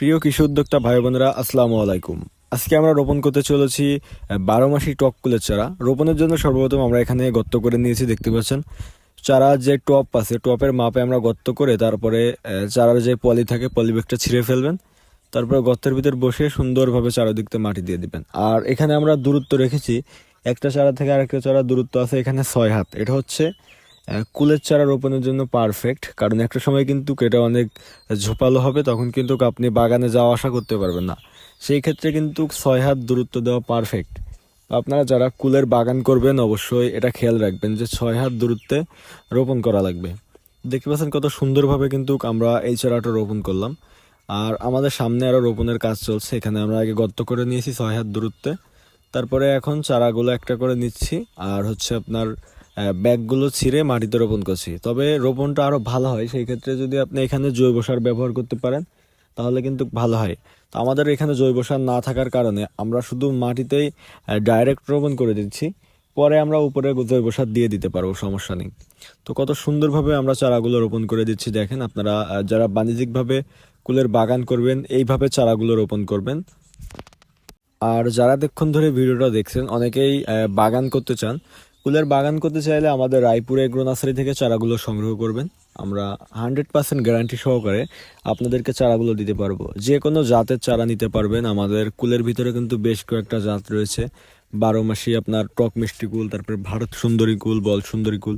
প্রিয় কৃষি উদ্যোক্তা ভাই বোনেরা, আসসালামু আলাইকুম। আজকে আমরা রোপণ করতে চলেছি 12 মাসি টক কুলের চারা। রোপণের জন্য সর্বপ্রথম আমরা এখানে গর্ত করে নিয়েছি, দেখতে পাচ্ছেন। চারা যে টপ আছে, টপের মাপে আমরা গর্ত করে তারপরে চারার যে পলি থাকে, পলি ব্যাগটা ছিঁড়ে ফেলবেন। তারপরে গর্তের ভিতর বসে সুন্দরভাবে চারিদিকতে মাটি দিয়ে দিবেন। আর এখানে আমরা দূরত্ব রেখেছি, একটা চারা থেকে আরেকটা চারা দূরত্ব আছে এখানে 6 হাত। এটা হচ্ছে কুলের চারা রোপণের জন্য পারফেক্ট, কারণ একটা সময় কিন্তু এটা অনেক ঝোপালো হবে, তখন কিন্তু আপনি বাগানে যাওয়া আসা করতে পারবেন না। সেই ক্ষেত্রে কিন্তু 6 হাত দূরত্ব দেওয়া পারফেক্ট। আপনারা যারা কুলের বাগান করবেন অবশ্যই এটা খেয়াল রাখবেন যে 6 হাত দূরত্বে রোপণ করা লাগবে। দেখতে পাচ্ছেন কত সুন্দরভাবে কিন্তু আমরা এই চারাটা রোপণ করলাম। আর আমাদের সামনে আরও রোপণের কাজ চলছে। এখানে আমরা আগে গর্ত করে নিয়েছি 6 হাত দূরত্বে, তারপরে এখন চারাগুলো একটা করে নিচ্ছি আর হচ্ছে আপনার ব্যাগগুলো ছিঁড়ে মাটিতে রোপণ করছি। তবে রোপণটা আরও ভালো হয় সেই ক্ষেত্রে যদি আপনি এখানে জৈব সার ব্যবহার করতে পারেন তাহলে কিন্তু ভালো হয়। তো আমাদের এখানে জৈব সার না থাকার কারণে আমরা শুধু মাটিতেই ডাইরেক্ট রোপণ করে দিচ্ছি, পরে আমরা উপরে জৈব সার দিয়ে দিতে পারবো, সমস্যা নেই। তো কত সুন্দরভাবে আমরা চারাগুলো রোপণ করে দিচ্ছি দেখেন। আপনারা যারা বাণিজ্যিকভাবে কুলের বাগান করবেন এইভাবে চারাগুলো রোপণ করবেন। আর যারা এতক্ষণ ধরে ভিডিওটা দেখছেন অনেকেই বাগান করতে চান। ফুলের বাগান করতে চাইলে আমাদের রায়পুর এগ্রো নার্সারি থেকে চারাগুলো সংগ্রহ করবেন। আমরা 100% গ্যারান্টি সহকারে আপনাদেরকে চারাগুলো দিতে পারবো। যে কোনো জাতের চারা নিতে পারবেন। আমাদের কুলের ভিতরে কিন্তু বেশ কয়েকটা জাত রয়েছে। 12 মাসি আপনার টক মিষ্টি কুল, তারপরে ভারত সুন্দরী কুল, বল সুন্দরী কুল।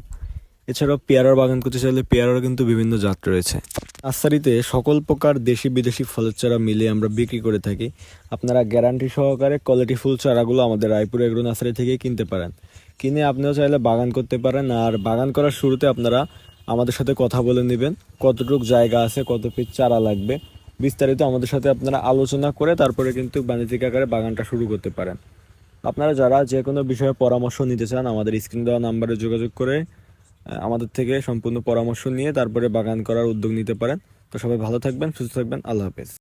এছাড়াও পেয়ারার বাগান করতে চাইলে পেয়ারার কিন্তু বিভিন্ন জাত রয়েছে। নার্সারিতে সকল প্রকার দেশি বিদেশি ফলের চারা মিলিয়ে আমরা বিক্রি করে থাকি। আপনারা গ্যারান্টি সহকারে কোয়ালিটি ফুল চারাগুলো আমাদের রায়পুর এগ্রো নার্সারি থেকেই কিনতে পারেন। কিনে আপনিও চাইলে বাগান করতে পারেন। আর বাগান করার শুরুতে আপনারা আমাদের সাথে কথা বলে নেবেন, কতটুক জায়গা আছে, কত পিস চারা লাগবে, বিস্তারিত আমাদের সাথে আপনারা আলোচনা করে তারপরে কিন্তু বাণিজ্যিক আকারে বাগানটা শুরু করতে পারেন। আপনারা যারা যে কোনো বিষয়ে পরামর্শ নিতে চান আমাদের স্ক্রিন দেওয়া নাম্বারে যোগাযোগ করে আমাদের থেকে সম্পূর্ণ পরামর্শ নিয়ে তারপরে বাগান করার উদ্যোগ নিতে পারেন। তো সবাই ভালো থাকবেন, সুস্থ থাকবেন। আল্লাহ হাফেজ।